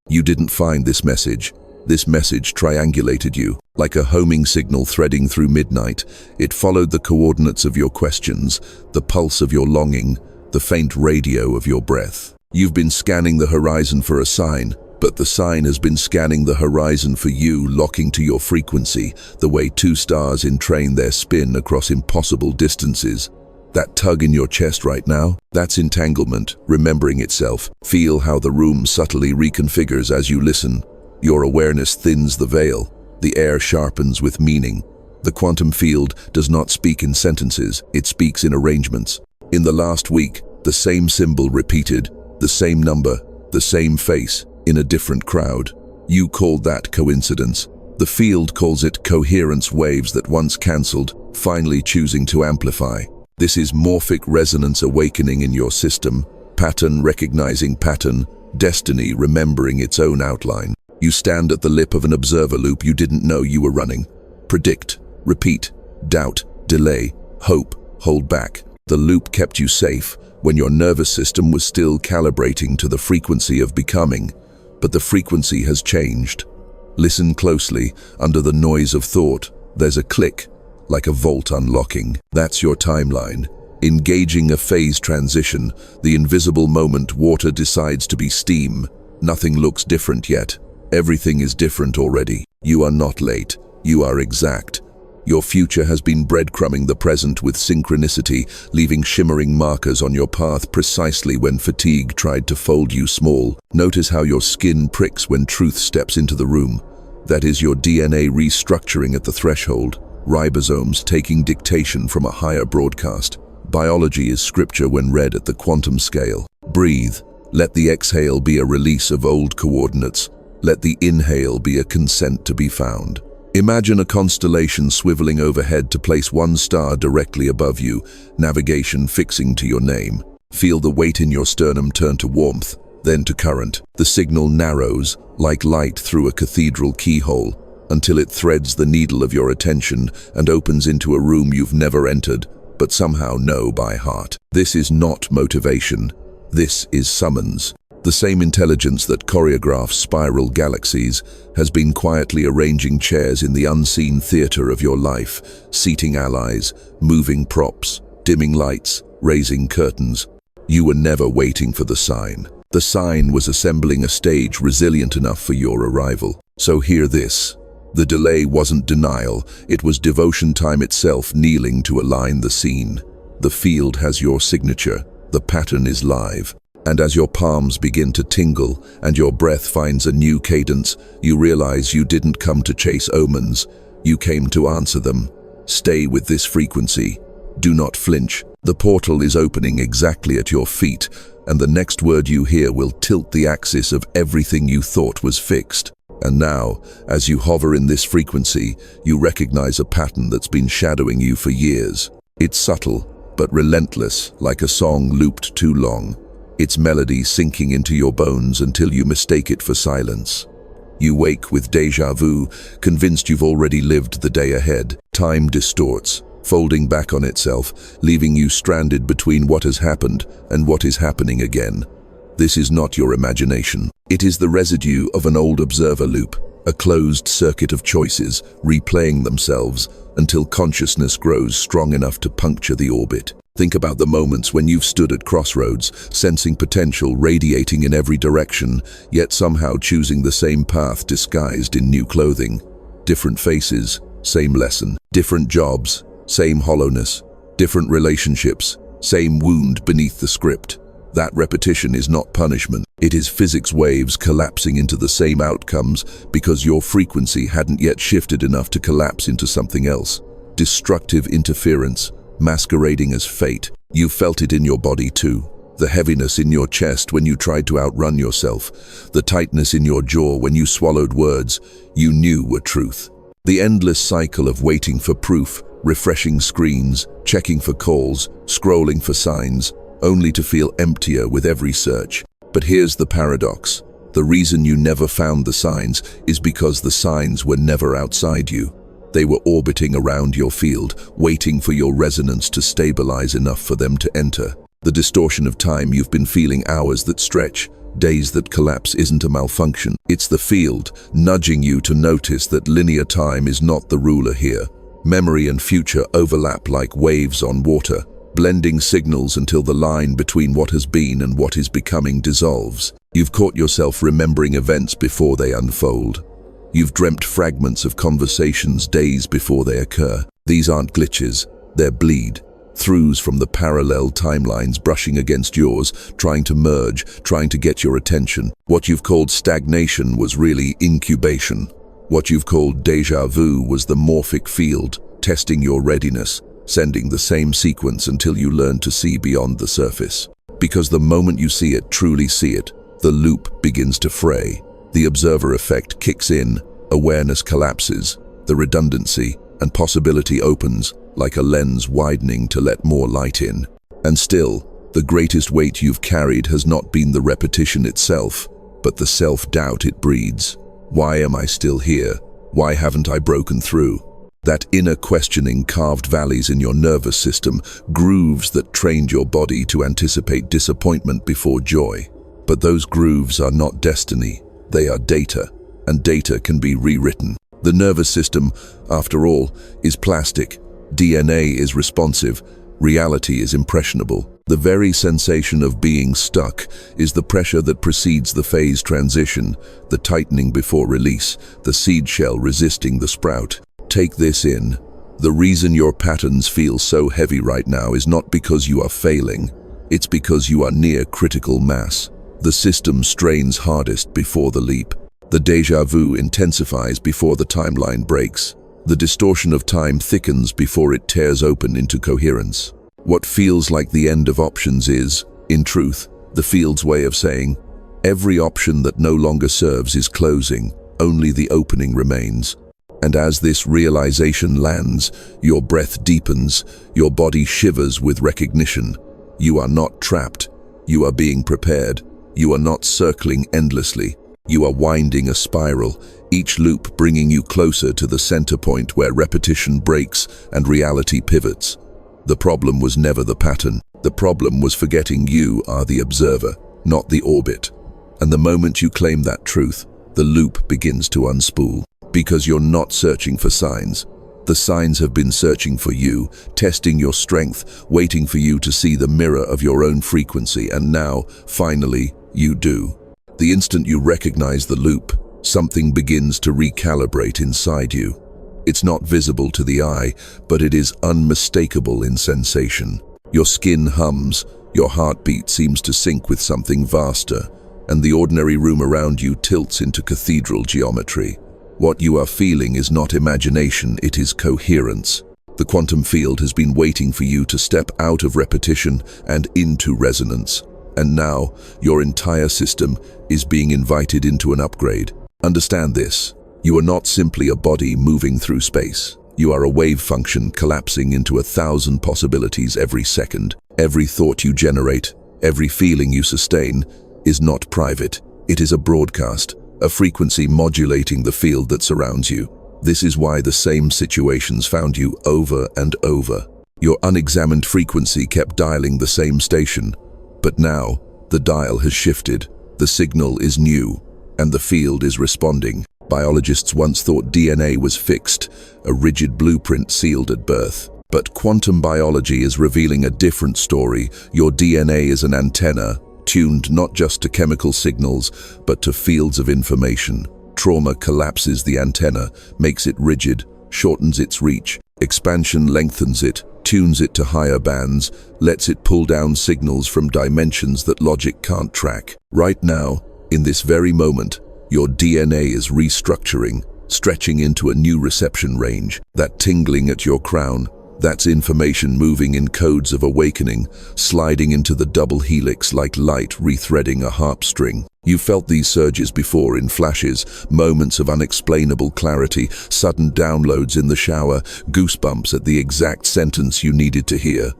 You didn't find this message. This message triangulated you. Like a homing signal threading through midnight, it followed the coordinates of your questions, the pulse of your longing, the faint radio of your breath. You've been scanning the horizon for a sign, but the sign has been scanning the horizon for you, locking to your frequency, the way two stars entrain their spin across impossible distances. That tug in your chest right now, that's entanglement, remembering itself. Feel how the room subtly reconfigures as you listen. Your awareness thins the veil. The air sharpens with meaning. The quantum field does not speak in sentences, it speaks in arrangements. In the last week, the same symbol repeated, the same number, the same face, in a different crowd. You called that coincidence. The field calls it coherence waves that once cancelled, finally choosing to amplify. This is morphic resonance awakening in your system, pattern recognizing pattern, destiny remembering its own outline. You stand at the lip of an observer loop you didn't know you were running. Predict, repeat, doubt, delay, hope, hold back. The loop kept you safe when your nervous system was still calibrating to the frequency of becoming, but the frequency has changed. Listen closely. Under the noise of thought, there's a click, like a vault unlocking. That's your timeline. Engaging a phase transition, the invisible moment water decides to be steam. Nothing looks different yet. Everything is different already. You are not late. You are exact. Your future has been breadcrumbing the present with synchronicity, leaving shimmering markers on your path precisely when fatigue tried to fold you small. Notice how your skin pricks when truth steps into the room. That is your DNA restructuring at the threshold. Ribosomes taking dictation from a higher broadcast. Biology is scripture when read at the quantum scale. Breathe. Let the exhale be a release of old coordinates. Let the inhale be a consent to be found. Imagine a constellation swiveling overhead to place one star directly above you, navigation fixing to your name. Feel the weight in your sternum turn to warmth, then to current. The signal narrows, like light through a cathedral keyhole, until it threads the needle of your attention and opens into a room you've never entered, but somehow know by heart. This is not motivation. This is summons. The same intelligence that choreographs spiral galaxies has been quietly arranging chairs in the unseen theater of your life, seating allies, moving props, dimming lights, raising curtains. You were never waiting for the sign. The sign was assembling a stage resilient enough for your arrival. So hear this. The delay wasn't denial, it was devotion time itself kneeling to align the scene. The field has your signature, the pattern is live. And as your palms begin to tingle and your breath finds a new cadence, you realize you didn't come to chase omens, you came to answer them. Stay with this frequency. Do not flinch. The portal is opening exactly at your feet, and the next word you hear will tilt the axis of everything you thought was fixed. And now, as you hover in this frequency, you recognize a pattern that's been shadowing you for years. It's subtle, but relentless, like a song looped too long. Its melody sinking into your bones until you mistake it for silence. You wake with déjà vu, convinced you've already lived the day ahead. Time distorts, folding back on itself, leaving you stranded between what has happened and what is happening again. This is not your imagination. It is the residue of an old observer loop, a closed circuit of choices, replaying themselves until consciousness grows strong enough to puncture the orbit. Think about the moments when you've stood at crossroads, sensing potential radiating in every direction, yet somehow choosing the same path disguised in new clothing. Different faces, same lesson. Different jobs, same hollowness. Different relationships, same wound beneath the script. That repetition is not punishment. It is physics waves collapsing into the same outcomes because your frequency hadn't yet shifted enough to collapse into something else. Destructive interference, masquerading as fate. You felt it in your body too. The heaviness in your chest when you tried to outrun yourself. The tightness in your jaw when you swallowed words you knew were truth. The endless cycle of waiting for proof, refreshing screens, checking for calls, scrolling for signs, only to feel emptier with every search. But here's the paradox. The reason you never found the signs is because the signs were never outside you. They were orbiting around your field, waiting for your resonance to stabilize enough for them to enter. The distortion of time you've been feeling, hours that stretch, Days that collapse isn't a malfunction. It's the field, nudging you to notice that linear time is not the ruler here. Memory and future overlap like waves on water, blending signals until the line between what has been and what is becoming dissolves. You've caught yourself remembering events before they unfold. You've dreamt fragments of conversations days before they occur. These aren't glitches, they're bleed-throughs from the parallel timelines brushing against yours, trying to merge, trying to get your attention. What you've called stagnation was really incubation. What you've called déjà vu was the morphic field, testing your readiness, sending the same sequence until you learn to see beyond the surface. Because the moment you see it, truly see it, the loop begins to fray. The observer effect kicks in, awareness collapses, the redundancy and possibility opens, like a lens widening to let more light in. And still, the greatest weight you've carried has not been the repetition itself, but the self-doubt it breeds. Why am I still here? Why haven't I broken through? That inner questioning carved valleys in your nervous system, grooves that trained your body to anticipate disappointment before joy. But those grooves are not destiny, they are data, and data can be rewritten. The nervous system, after all, is plastic. DNA is responsive, reality is impressionable. The very sensation of being stuck is the pressure that precedes the phase transition, the tightening before release, the seed shell resisting the sprout. Take this in. The reason your patterns feel so heavy right now is not because you are failing, it's because you are near critical mass. The system strains hardest before the leap. The déjà vu intensifies before the timeline breaks. The distortion of time thickens before it tears open into coherence. What feels like the end of options is, in truth, the field's way of saying, every option that no longer serves is closing, only the opening remains. And as this realization lands, your breath deepens, your body shivers with recognition. You are not trapped, you are being prepared. You are not circling endlessly, you are winding a spiral, each loop bringing you closer to the center point where repetition breaks and reality pivots. The problem was never the pattern, the problem was forgetting you are the observer, not the orbit. And the moment you claim that truth, the loop begins to unspool. Because you're not searching for signs. The signs have been searching for you, testing your strength, waiting for you to see the mirror of your own frequency, and now, finally, you do. The instant you recognize the loop, something begins to recalibrate inside you. It's not visible to the eye, but it is unmistakable in sensation. Your skin hums, your heartbeat seems to sync with something vaster, and the ordinary room around you tilts into cathedral geometry. What you are feeling is not imagination, it is coherence. The quantum field has been waiting for you to step out of repetition and into resonance. And now, your entire system is being invited into an upgrade. Understand this. You are not simply a body moving through space. You are a wave function collapsing into 1,000 possibilities every second. Every thought you generate, every feeling you sustain, is not private. It is a broadcast. A frequency modulating the field that surrounds you. This is why the same situations found you over and over. Your unexamined frequency kept dialing the same station. But now, the dial has shifted, the signal is new, and the field is responding. Biologists once thought DNA was fixed, a rigid blueprint sealed at birth. But quantum biology is revealing a different story. Your DNA is an antenna, tuned not just to chemical signals, but to fields of information. Trauma collapses the antenna, makes it rigid, shortens its reach. Expansion lengthens it, tunes it to higher bands, lets it pull down signals from dimensions that logic can't track. Right now, in this very moment, your DNA is restructuring, stretching into a new reception range. That tingling at your crown, that's information moving in codes of awakening, sliding into the double helix like light rethreading a harp string. You felt these surges before in flashes, moments of unexplainable clarity, sudden downloads in the shower, goosebumps at the exact sentence you needed to hear.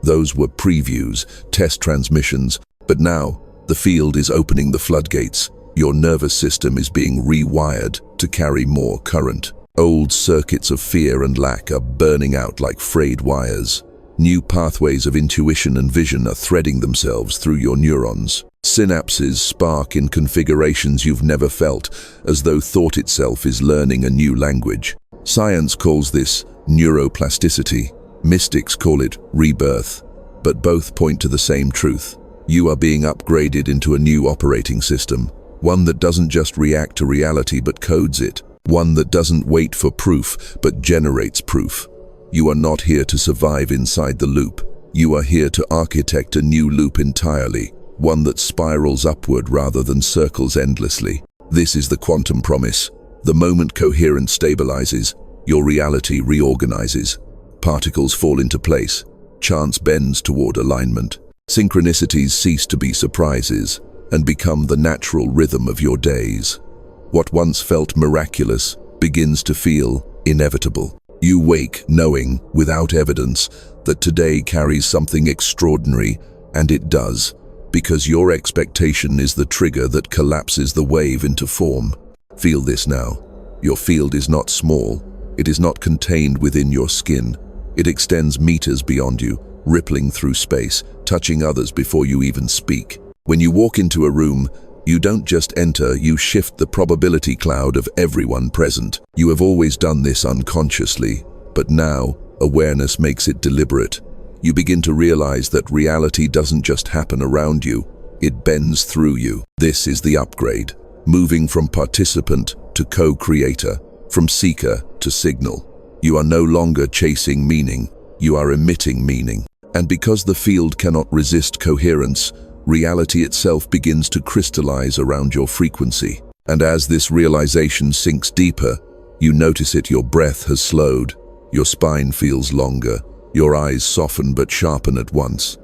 Those were previews, test transmissions, but now the field is opening the floodgates. Your nervous system is being rewired to carry more current. Old circuits of fear and lack are burning out like frayed wires. New pathways of intuition and vision are threading themselves through your neurons. Synapses spark in configurations you've never felt, as though thought itself is learning a new language. Science calls this neuroplasticity. Mystics call it rebirth. But both point to the same truth. You are being upgraded into a new operating system. One that doesn't just react to reality but codes it. One that doesn't wait for proof but generates proof. You are not here to survive inside the loop. You are here to architect a new loop entirely. One that spirals upward rather than circles endlessly. This is the quantum promise. The moment coherence stabilizes, your reality reorganizes. Particles fall into place. Chance bends toward alignment. Synchronicities cease to be surprises and become the natural rhythm of your days. What once felt miraculous begins to feel inevitable. You wake knowing, without evidence, that today carries something extraordinary, and it does, because your expectation is the trigger that collapses the wave into form. Feel this now. Your field is not small. It is not contained within your skin. It extends meters beyond you, rippling through space, touching others before you even speak. When you walk into a room, you don't just enter, you shift the probability cloud of everyone present. You have always done this unconsciously, but now awareness makes it deliberate. You begin to realize that reality doesn't just happen around you, it bends through you. This is the upgrade, moving from participant to co-creator, from seeker to signal. You are no longer chasing meaning, you are emitting meaning. And because the field cannot resist coherence, reality itself begins to crystallize around your frequency. And as this realization sinks deeper, you notice it. Your breath has slowed, your spine feels longer, your eyes soften but sharpen at once.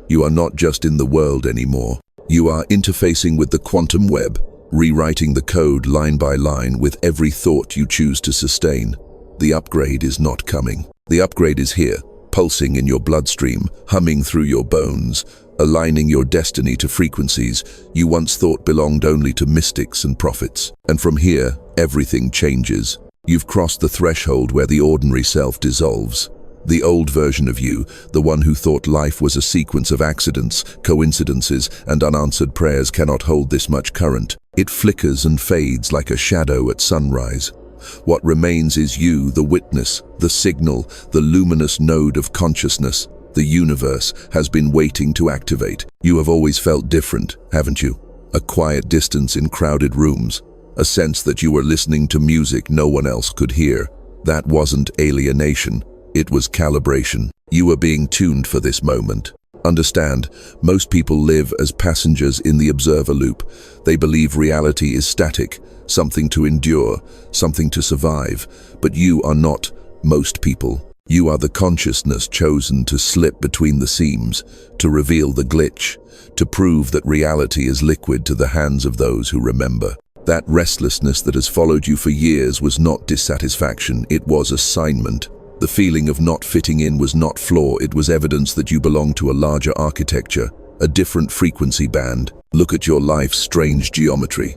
You are not just in the world anymore. You are interfacing with the quantum web, rewriting the code line by line with every thought you choose to sustain. The upgrade is not coming. The upgrade is here, pulsing in your bloodstream, humming through your bones, aligning your destiny to frequencies you once thought belonged only to mystics and prophets. And from here, everything changes. You've crossed the threshold where the ordinary self dissolves. The old version of you, the one who thought life was a sequence of accidents, coincidences, and unanswered prayers, cannot hold this much current. It flickers and fades like a shadow at sunrise. What remains is you, the witness, the signal, the luminous node of consciousness the universe has been waiting to activate. You have always felt different, haven't you? A quiet distance in crowded rooms, a sense that you were listening to music no one else could hear. That wasn't alienation, it was calibration. You were being tuned for this moment. Understand, most people live as passengers in the observer loop. They believe reality is static, something to endure, something to survive. But you are not most people. You are the consciousness chosen to slip between the seams, to reveal the glitch, to prove that reality is liquid to the hands of those who remember. That restlessness that has followed you for years was not dissatisfaction, it was assignment. The feeling of not fitting in was not flaw, it was evidence that you belonged to a larger architecture, a different frequency band. Look at your life's strange geometry.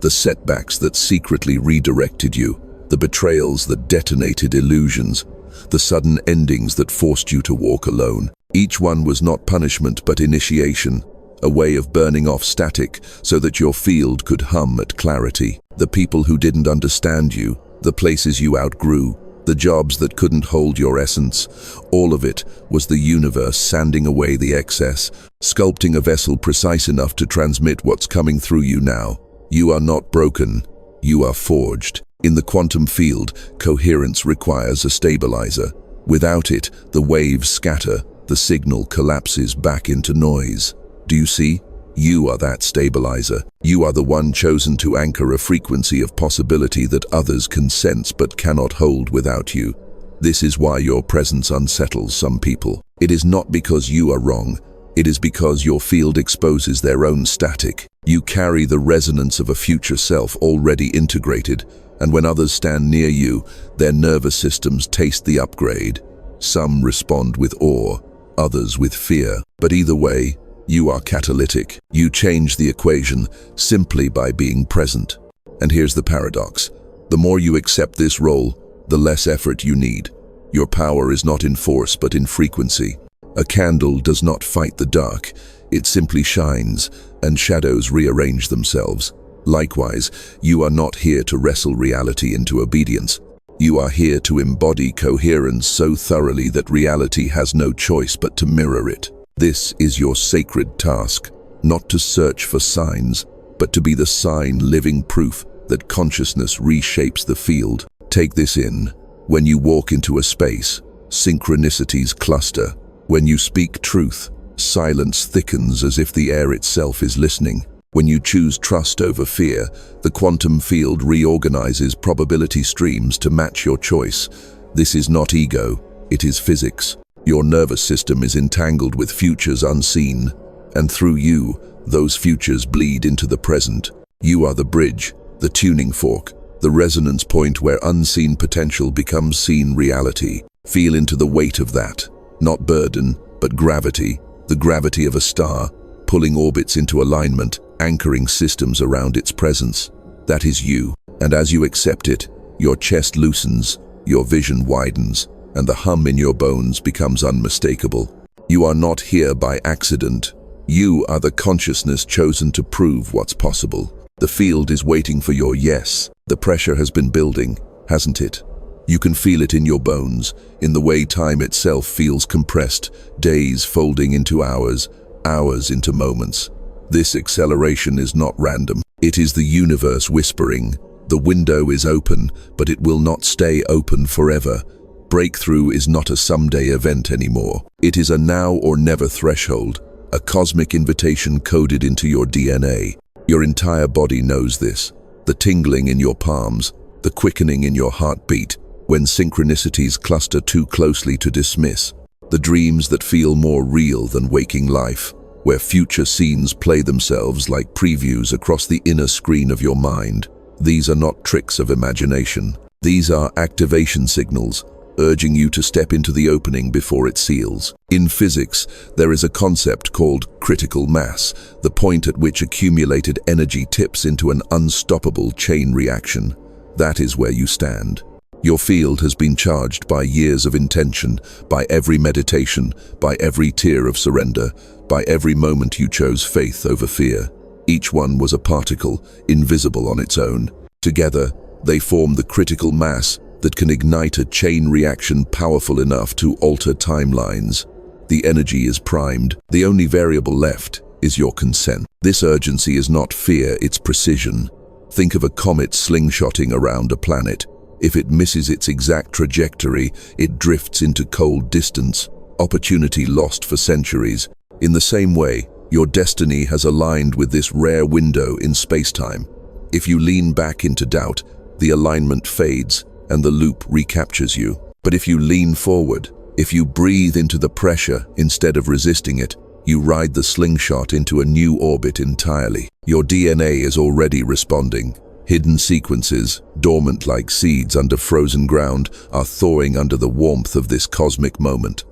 The setbacks that secretly redirected you, the betrayals that detonated illusions, the sudden endings that forced you to walk alone. Each one was not punishment but initiation, a way of burning off static so that your field could hum at clarity. The people who didn't understand you, the places you outgrew, the jobs that couldn't hold your essence, all of it was the universe sanding away the excess, sculpting a vessel precise enough to transmit what's coming through you now. You are not broken, you are forged. In the quantum field, coherence requires a stabilizer. Without it, the waves scatter, the signal collapses back into noise. Do you see? You are that stabilizer. You are the one chosen to anchor a frequency of possibility that others can sense but cannot hold without you. This is why your presence unsettles some people. It is not because you are wrong. It is because your field exposes their own static. You carry the resonance of a future self already integrated, and when others stand near you, their nervous systems taste the upgrade. Some respond with awe, others with fear. But either way, you are catalytic. You change the equation simply by being present. And here's the paradox. The more you accept this role, the less effort you need. Your power is not in force but in frequency. A candle does not fight the dark, it simply shines, and shadows rearrange themselves. Likewise, you are not here to wrestle reality into obedience. You are here to embody coherence so thoroughly that reality has no choice but to mirror it. This is your sacred task, not to search for signs, but to be the sign, living proof that consciousness reshapes the field. Take this in. When you walk into a space, synchronicities cluster. When you speak truth, silence thickens as if the air itself is listening. When you choose trust over fear, the quantum field reorganizes probability streams to match your choice. This is not ego, it is physics. Your nervous system is entangled with futures unseen, and through you, those futures bleed into the present. You are the bridge, the tuning fork, the resonance point where unseen potential becomes seen reality. Feel into the weight of that. Not burden, but gravity, the gravity of a star, pulling orbits into alignment, anchoring systems around its presence. That is you, and as you accept it, your chest loosens, your vision widens, and the hum in your bones becomes unmistakable. You are not here by accident. You are the consciousness chosen to prove what's possible. The field is waiting for your yes. The pressure has been building, hasn't it? You can feel it in your bones, in the way time itself feels compressed, days folding into hours, hours into moments. This acceleration is not random. It is the universe whispering. The window is open, but it will not stay open forever. Breakthrough is not a someday event anymore. It is a now or never threshold, a cosmic invitation coded into your DNA. Your entire body knows this. The tingling in your palms, the quickening in your heartbeat, when synchronicities cluster too closely to dismiss. The dreams that feel more real than waking life, where future scenes play themselves like previews across the inner screen of your mind. These are not tricks of imagination. These are activation signals, urging you to step into the opening before it seals. In physics, there is a concept called critical mass, the point at which accumulated energy tips into an unstoppable chain reaction. That is where you stand. Your field has been charged by years of intention, by every meditation, by every tear of surrender, by every moment you chose faith over fear. Each one was a particle, invisible on its own. Together, they form the critical mass that can ignite a chain reaction powerful enough to alter timelines. The energy is primed. The only variable left is your consent. This urgency is not fear, it's precision. Think of a comet slingshotting around a planet. If it misses its exact trajectory, it drifts into cold distance, opportunity lost for centuries. In the same way, your destiny has aligned with this rare window in space-time. If you lean back into doubt, the alignment fades and the loop recaptures you. But if you lean forward, if you breathe into the pressure instead of resisting it, you ride the slingshot into a new orbit entirely. Your DNA is already responding. Hidden sequences, dormant like seeds under frozen ground, are thawing under the warmth of this cosmic moment.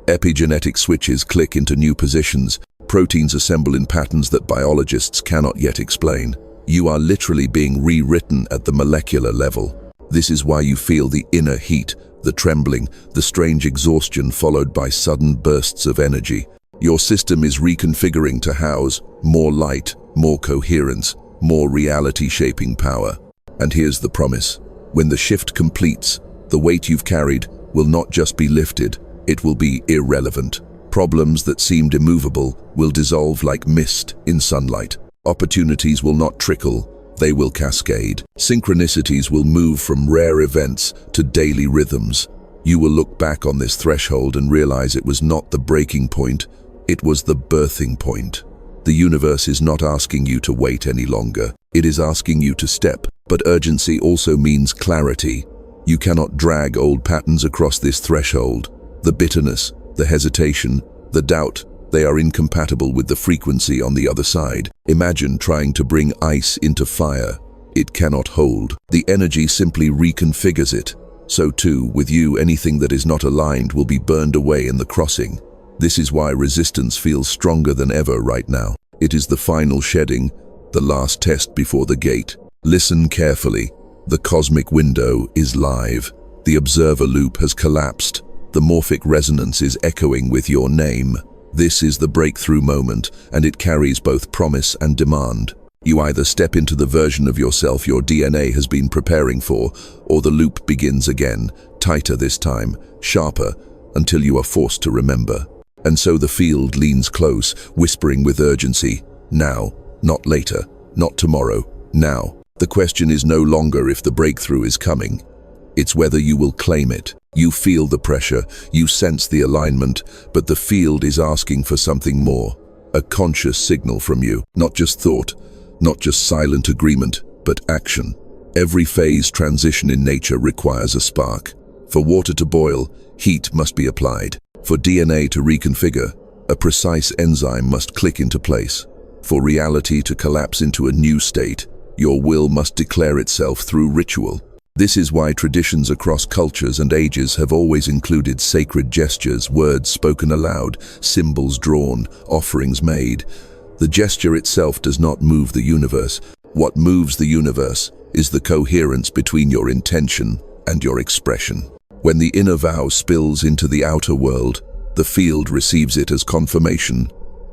Epigenetic switches click into new positions. Proteins assemble in patterns that biologists cannot yet explain. You are literally being rewritten at the molecular level. This is why you feel the inner heat, the trembling, the strange exhaustion followed by sudden bursts of energy. Your system is reconfiguring to house more light, more coherence, more reality-shaping power. And here's the promise. When the shift completes, the weight you've carried will not just be lifted, it will be irrelevant. Problems that seemed immovable will dissolve like mist in sunlight. Opportunities will not trickle, they will cascade. Synchronicities will move from rare events to daily rhythms. You will look back on this threshold and realize it was not the breaking point, it was the birthing point. The universe is not asking you to wait any longer. It is asking you to step. But urgency also means clarity. You cannot drag old patterns across this threshold. The bitterness, the hesitation, the doubt, they are incompatible with the frequency on the other side. Imagine trying to bring ice into fire. It cannot hold. The energy simply reconfigures it. So too, with you, anything that is not aligned will be burned away in the crossing. This is why resistance feels stronger than ever right now. It is the final shedding, the last test before the gate. Listen carefully. The cosmic window is live. The observer loop has collapsed. The morphic resonance is echoing with your name. This is the breakthrough moment, and it carries both promise and demand. You either step into the version of yourself your DNA has been preparing for, or the loop begins again, tighter this time, sharper, until you are forced to remember. And so the field leans close, whispering with urgency, now, not later, not tomorrow, now. The question is no longer if the breakthrough is coming. It's whether you will claim it. You feel the pressure, you sense the alignment, but the field is asking for something more. A conscious signal from you, not just thought, not just silent agreement, but action. Every phase transition in nature requires a spark. For water to boil, heat must be applied. For DNA to reconfigure, a precise enzyme must click into place. For reality to collapse into a new state, your will must declare itself through ritual. This is why traditions across cultures and ages have always included sacred gestures, words spoken aloud, symbols drawn, offerings made. The gesture itself does not move the universe. What moves the universe is the coherence between your intention and your expression. When the inner vow spills into the outer world, the field receives it as confirmation.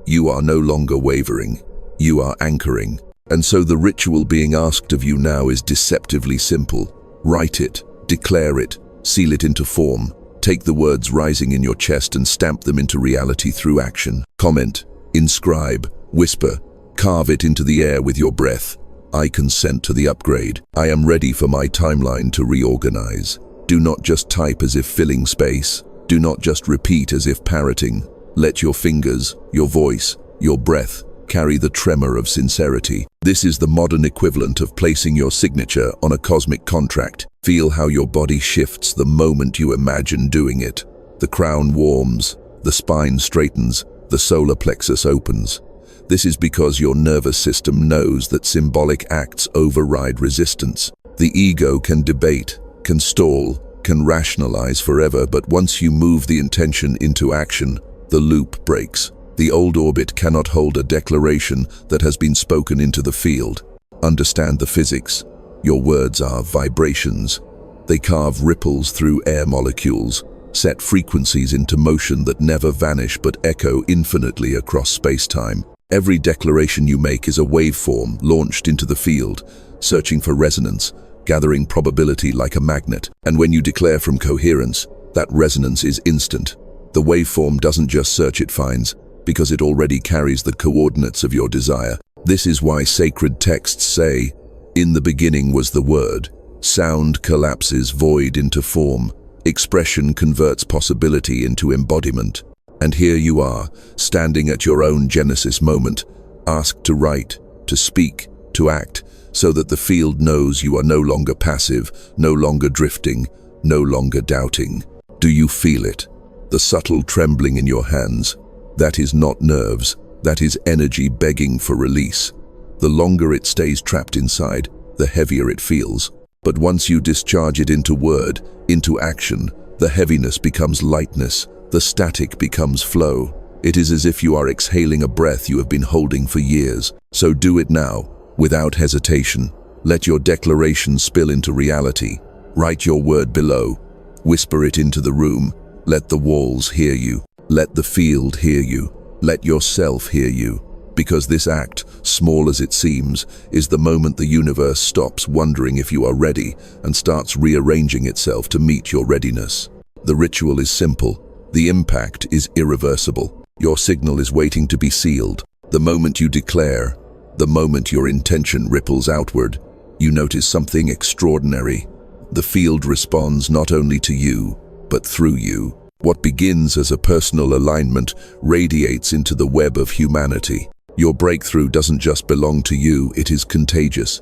You are no longer wavering. You are anchoring. And so the ritual being asked of you now is deceptively simple. Write it, declare it, seal it into form. Take the words rising in your chest and stamp them into reality through action. Comment, inscribe, whisper, carve it into the air with your breath. I consent to the upgrade. I am ready for my timeline to reorganize. Do not just type as if filling space. Do not just repeat as if parroting. Let your fingers, your voice, your breath carry the tremor of sincerity. This is the modern equivalent of placing your signature on a cosmic contract. Feel how your body shifts the moment you imagine doing it. The crown warms, the spine straightens, the solar plexus opens. This is because your nervous system knows that symbolic acts override resistance. The ego can debate, can stall, can rationalize forever, but once you move the intention into action, the loop breaks. The old orbit cannot hold a declaration that has been spoken into the field. Understand the physics. Your words are vibrations. They carve ripples through air molecules, set frequencies into motion that never vanish but echo infinitely across space-time. Every declaration you make is a waveform launched into the field, searching for resonance, gathering probability like a magnet. And when you declare from coherence, that resonance is instant. The waveform doesn't just search, it finds, because it already carries the coordinates of your desire. This is why sacred texts say, "In the beginning was the word." Sound collapses void into form. Expression converts possibility into embodiment. And here you are, standing at your own Genesis moment, asked to write, to speak, to act, so that the field knows you are no longer passive, no longer drifting, no longer doubting. Do you feel it? The subtle trembling in your hands? That is not nerves, that is energy begging for release. The longer it stays trapped inside, the heavier it feels. But once you discharge it into word, into action, the heaviness becomes lightness, the static becomes flow. It is as if you are exhaling a breath you have been holding for years. So do it now, without hesitation. Let your declaration spill into reality. Write your word below. Whisper it into the room. Let the walls hear you. Let the field hear you. Let yourself hear you. Because this act, small as it seems, is the moment the universe stops wondering if you are ready and starts rearranging itself to meet your readiness. The ritual is simple. The impact is irreversible. Your signal is waiting to be sealed. The moment you declare, the moment your intention ripples outward, you notice something extraordinary. The field responds not only to you, but through you. What begins as a personal alignment radiates into the web of humanity. Your breakthrough doesn't just belong to you, it is contagious,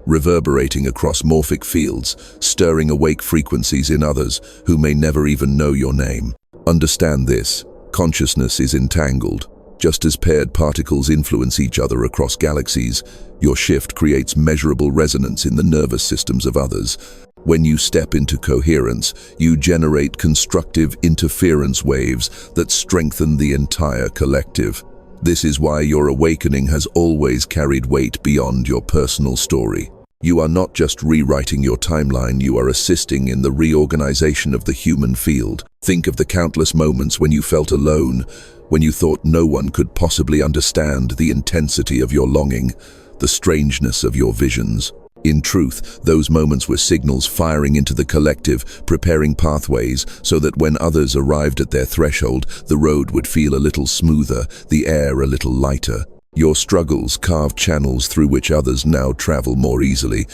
reverberating across morphic fields, stirring awake frequencies in others who may never even know your name. Understand this, consciousness is entangled. Just as paired particles influence each other across galaxies, your shift creates measurable resonance in the nervous systems of others. When you step into coherence, you generate constructive interference waves that strengthen the entire collective. This is why your awakening has always carried weight beyond your personal story. You are not just rewriting your timeline, you are assisting in the reorganization of the human field. Think of the countless moments when you felt alone, when you thought no one could possibly understand the intensity of your longing, the strangeness of your visions. In truth, those moments were signals firing into the collective, preparing pathways so that when others arrived at their threshold, the road would feel a little smoother, the air a little lighter. Your struggles carve channels through which others now travel more easily.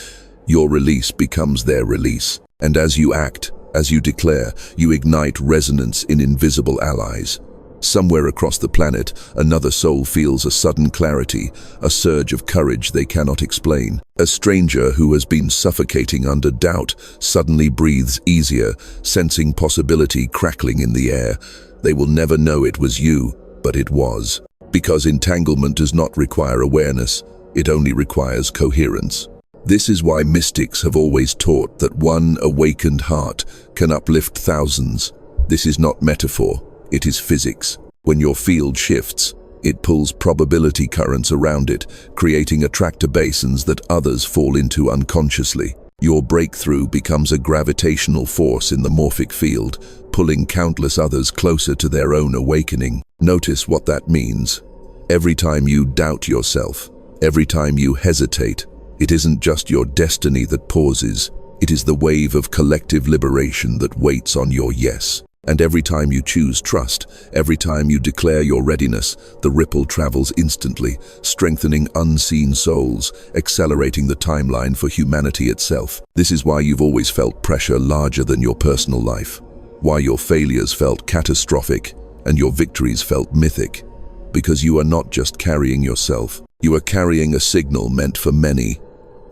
Your release becomes their release. And as you act, as you declare, you ignite resonance in invisible allies. Somewhere across the planet, another soul feels a sudden clarity, a surge of courage they cannot explain. A stranger who has been suffocating under doubt suddenly breathes easier, sensing possibility crackling in the air. They will never know it was you, but it was. Because entanglement does not require awareness, it only requires coherence. This is why mystics have always taught that one awakened heart can uplift thousands. This is not metaphor, it is physics. When your field shifts, it pulls probability currents around it, creating attractor basins that others fall into unconsciously. Your breakthrough becomes a gravitational force in the morphic field, pulling countless others closer to their own awakening. Notice what that means. Every time you doubt yourself, every time you hesitate, it isn't just your destiny that pauses, it is the wave of collective liberation that waits on your yes. And every time you choose trust, every time you declare your readiness, the ripple travels instantly, strengthening unseen souls, accelerating the timeline for humanity itself. This is why you've always felt pressure larger than your personal life, why your failures felt catastrophic and your victories felt mythic. Because you are not just carrying yourself, you are carrying a signal meant for many.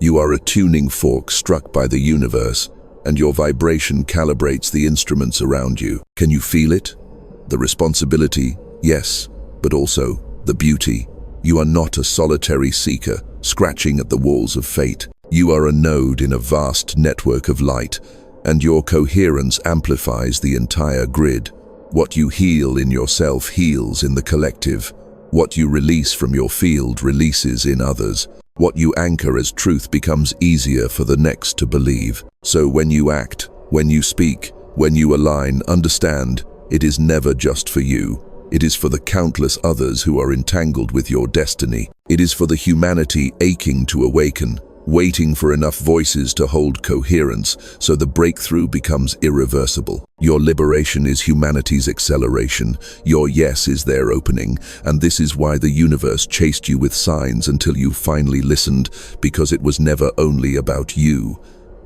You are a tuning fork struck by the universe, and your vibration calibrates the instruments around you. Can you feel it? The responsibility, yes, but also the beauty. You are not a solitary seeker, scratching at the walls of fate. You are a node in a vast network of light, and your coherence amplifies the entire grid. What you heal in yourself heals in the collective. What you release from your field releases in others. What you anchor as truth becomes easier for the next to believe. So when you act, when you speak, when you align, understand, it is never just for you. It is for the countless others who are entangled with your destiny. It is for the humanity aching to awaken, waiting for enough voices to hold coherence so the breakthrough becomes irreversible. Your liberation is humanity's acceleration. Your yes is their opening. And this is why the universe chased you with signs until you finally listened, because it was never only about you.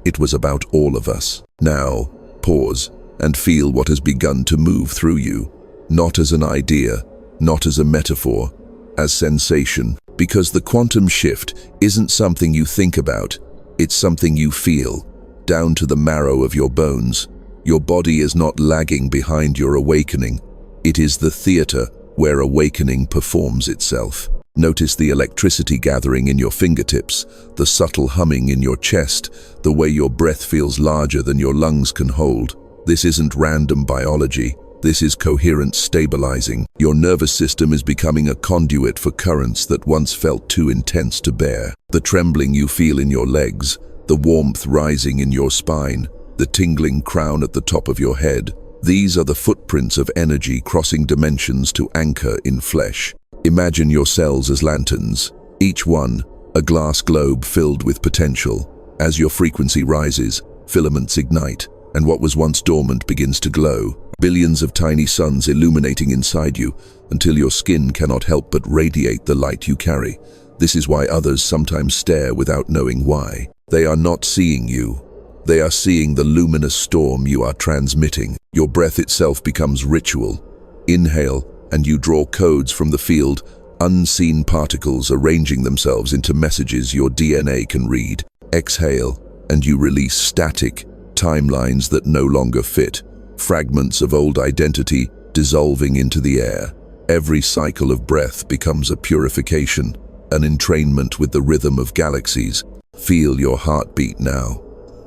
It was about all of us. Now, pause and feel what has begun to move through you. Not as an idea, not as a metaphor, as sensation. Because the quantum shift isn't something you think about, it's something you feel, down to the marrow of your bones. Your body is not lagging behind your awakening. It is the theater where awakening performs itself. Notice the electricity gathering in your fingertips, the subtle humming in your chest, the way your breath feels larger than your lungs can hold. This isn't random biology. This is coherent stabilizing. Your nervous system is becoming a conduit for currents that once felt too intense to bear. The trembling you feel in your legs, the warmth rising in your spine, the tingling crown at the top of your head. These are the footprints of energy crossing dimensions to anchor in flesh. Imagine your cells as lanterns, each one a glass globe filled with potential. As your frequency rises, filaments ignite, and what was once dormant begins to glow. Billions of tiny suns illuminating inside you until your skin cannot help but radiate the light you carry. This is why others sometimes stare without knowing why. They are not seeing you. They are seeing the luminous storm you are transmitting. Your breath itself becomes ritual. Inhale, and you draw codes from the field, unseen particles arranging themselves into messages your DNA can read. Exhale, and you release static timelines that no longer fit. Fragments of old identity dissolving into the air. Every cycle of breath becomes a purification, an entrainment with the rhythm of galaxies. Feel your heartbeat now,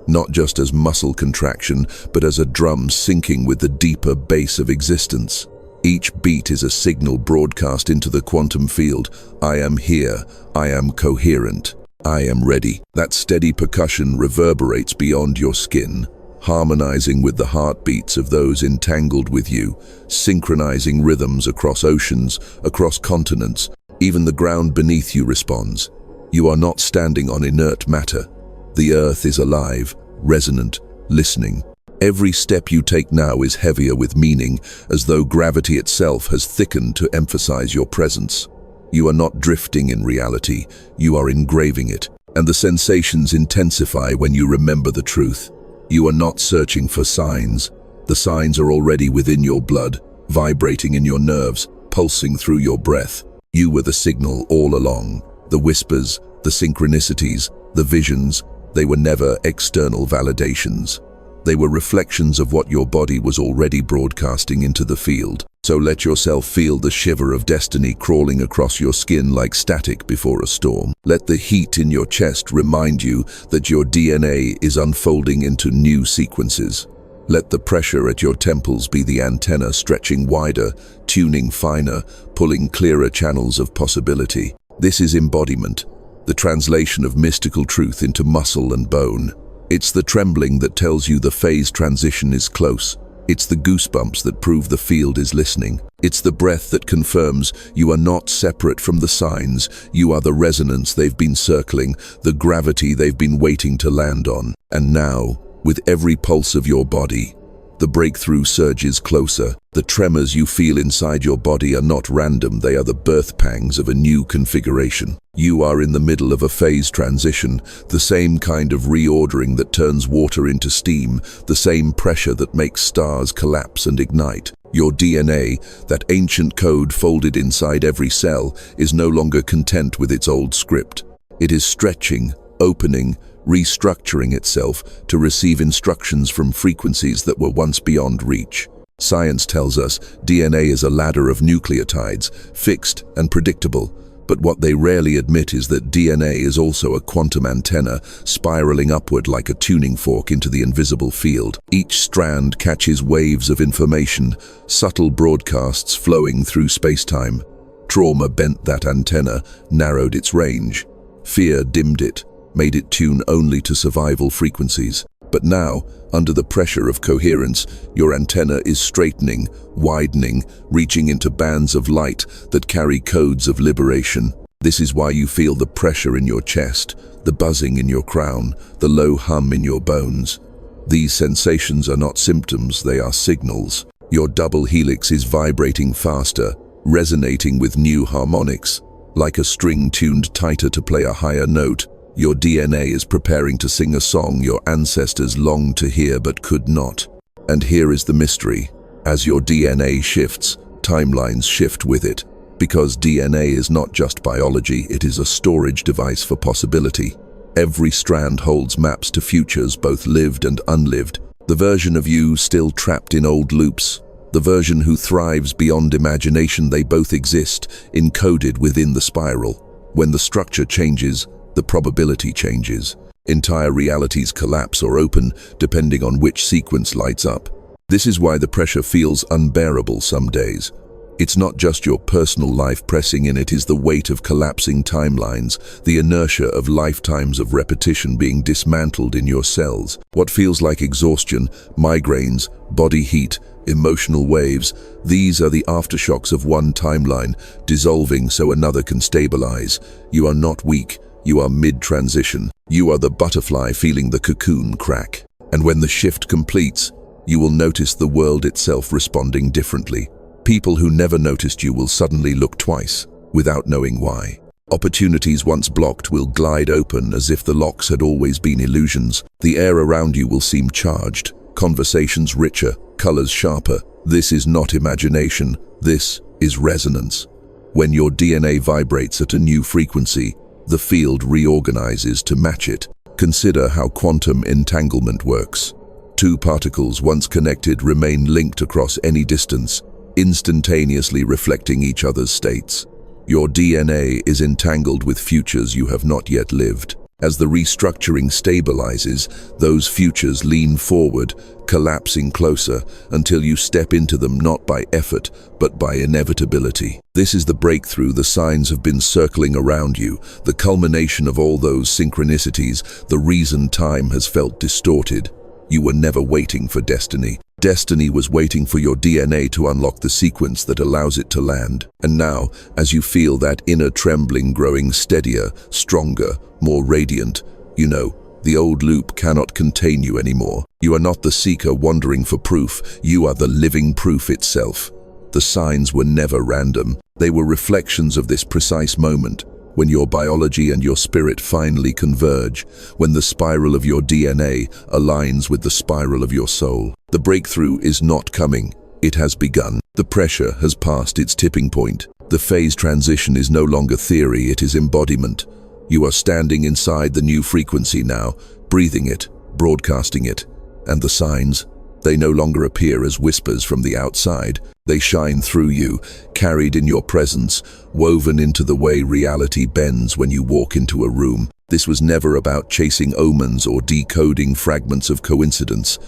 not just as muscle contraction, but as a drum syncing with the deeper bass of existence. Each beat is a signal broadcast into the quantum field. I am here, I am coherent, I am ready. That steady percussion reverberates beyond your skin, harmonizing with the heartbeats of those entangled with you, synchronizing rhythms across oceans, across continents. Even the ground beneath you responds. You are not standing on inert matter. The earth is alive, resonant, listening. Every step you take now is heavier with meaning, as though gravity itself has thickened to emphasize your presence. You are not drifting in reality, you are engraving it, and the sensations intensify when you remember the truth. You are not searching for signs. The signs are already within your blood, vibrating in your nerves, pulsing through your breath. You were the signal all along. The whispers, the synchronicities, the visions, they were never external validations. They were reflections of what your body was already broadcasting into the field. So let yourself feel the shiver of destiny crawling across your skin like static before a storm. Let the heat in your chest remind you that your DNA is unfolding into new sequences. Let the pressure at your temples be the antenna stretching wider, tuning finer, pulling clearer channels of possibility. This is embodiment, the translation of mystical truth into muscle and bone. It's the trembling that tells you the phase transition is close. It's the goosebumps that prove the field is listening. It's the breath that confirms you are not separate from the signs. You are the resonance they've been circling, the gravity they've been waiting to land on. And now, with every pulse of your body, the breakthrough surges closer. The tremors you feel inside your body are not random, they are the birth pangs of a new configuration. You are in the middle of a phase transition, the same kind of reordering that turns water into steam, the same pressure that makes stars collapse and ignite. Your DNA, that ancient code folded inside every cell, is no longer content with its old script. It is stretching, opening, restructuring itself to receive instructions from frequencies that were once beyond reach. Science tells us DNA is a ladder of nucleotides, fixed and predictable, but what they rarely admit is that DNA is also a quantum antenna, spiraling upward like a tuning fork into the invisible field. Each strand catches waves of information, subtle broadcasts flowing through space-time. Trauma bent that antenna, narrowed its range. Fear dimmed it, made it tune only to survival frequencies. But now, under the pressure of coherence, your antenna is straightening, widening, reaching into bands of light that carry codes of liberation. This is why you feel the pressure in your chest, the buzzing in your crown, the low hum in your bones. These sensations are not symptoms, they are signals. Your double helix is vibrating faster, resonating with new harmonics. Like a string tuned tighter to play a higher note, your DNA is preparing to sing a song your ancestors longed to hear but could not. And here is the mystery. As your DNA shifts, timelines shift with it. Because DNA is not just biology, it is a storage device for possibility. Every strand holds maps to futures, both lived and unlived. The version of you still trapped in old loops. The version who thrives beyond imagination, they both exist, encoded within the spiral. When the structure changes, the probability changes. Entire realities collapse or open, depending on which sequence lights up. This is why the pressure feels unbearable some days. It's not just your personal life pressing in, it is the weight of collapsing timelines, the inertia of lifetimes of repetition being dismantled in your cells. What feels like exhaustion, migraines, body heat, emotional waves, these are the aftershocks of one timeline, dissolving so another can stabilize. You are not weak. You are mid-transition. You are the butterfly feeling the cocoon crack. And when the shift completes, you will notice the world itself responding differently. People who never noticed you will suddenly look twice, without knowing why. Opportunities once blocked will glide open as if the locks had always been illusions. The air around you will seem charged, conversations richer, colors sharper. This is not imagination, this is resonance. When your DNA vibrates at a new frequency, the field reorganizes to match it. Consider how quantum entanglement works. Two particles once connected remain linked across any distance, instantaneously reflecting each other's states. Your DNA is entangled with futures you have not yet lived. As the restructuring stabilizes, those futures lean forward, collapsing closer until you step into them not by effort, but by inevitability. This is the breakthrough the signs have been circling around you, the culmination of all those synchronicities, the reason time has felt distorted. You were never waiting for destiny. Destiny was waiting for your DNA to unlock the sequence that allows it to land. And now, as you feel that inner trembling growing steadier, stronger, more radiant, you know, the old loop cannot contain you anymore. You are not the seeker wandering for proof, you are the living proof itself. The signs were never random. They were reflections of this precise moment, when your biology and your spirit finally converge, when the spiral of your DNA aligns with the spiral of your soul. The breakthrough is not coming, it has begun. The pressure has passed its tipping point. The phase transition is no longer theory, it is embodiment. You are standing inside the new frequency now, breathing it, broadcasting it. And the signs? They no longer appear as whispers from the outside. They shine through you, carried in your presence, woven into the way reality bends when you walk into a room. This was never about chasing omens or decoding fragments of coincidence.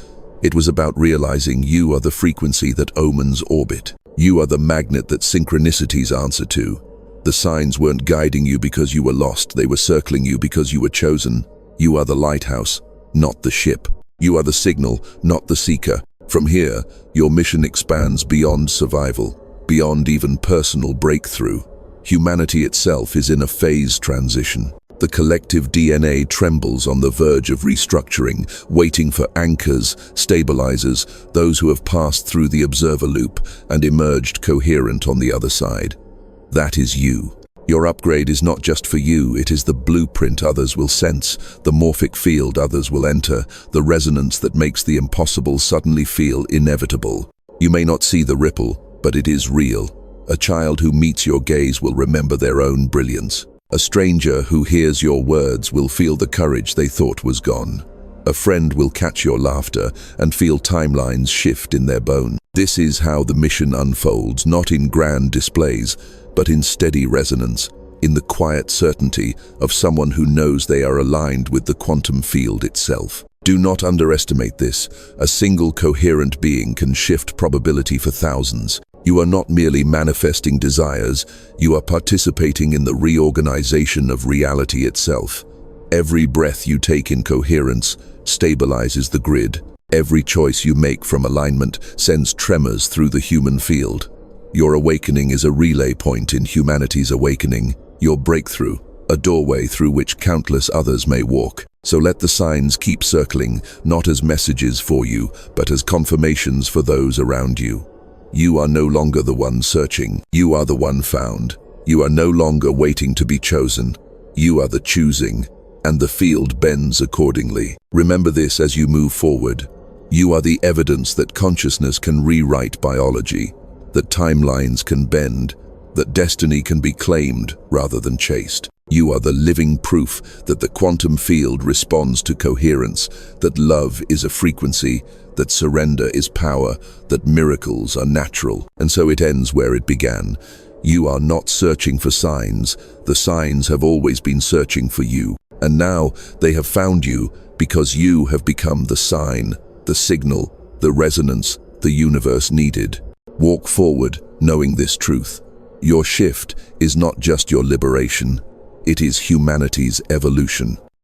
It was about realizing you are the frequency that omens orbit. You are the magnet that synchronicities answer to. The signs weren't guiding you because you were lost, they were circling you because you were chosen. You are the lighthouse, not the ship. You are the signal, not the seeker. From here, your mission expands beyond survival, beyond even personal breakthrough. Humanity itself is in a phase transition. The collective DNA trembles on the verge of restructuring, waiting for anchors, stabilizers, those who have passed through the observer loop and emerged coherent on the other side. That is you. Your upgrade is not just for you, it is the blueprint others will sense, the morphic field others will enter, the resonance that makes the impossible suddenly feel inevitable. You may not see the ripple, but it is real. A child who meets your gaze will remember their own brilliance. A stranger who hears your words will feel the courage they thought was gone. A friend will catch your laughter and feel timelines shift in their bones. This is how the mission unfolds, not in grand displays, but in steady resonance, in the quiet certainty of someone who knows they are aligned with the quantum field itself. Do not underestimate this. A single coherent being can shift probability for thousands. You are not merely manifesting desires, you are participating in the reorganization of reality itself. Every breath you take in coherence stabilizes the grid. Every choice you make from alignment sends tremors through the human field. Your awakening is a relay point in humanity's awakening. Your breakthrough, a doorway through which countless others may walk. So let the signs keep circling, not as messages for you, but as confirmations for those around you. You are no longer the one searching, you are the one found. You are no longer waiting to be chosen, you are the choosing, and the field bends accordingly. Remember this as you move forward. You are the evidence that consciousness can rewrite biology, that timelines can bend, that destiny can be claimed rather than chased. You are the living proof that the quantum field responds to coherence, that love is a frequency, that surrender is power, that miracles are natural. And so it ends where it began. You are not searching for signs. The signs have always been searching for you. And now they have found you because you have become the sign, the signal, the resonance the universe needed. Walk forward knowing this truth. Your shift is not just your liberation. It is humanity's evolution.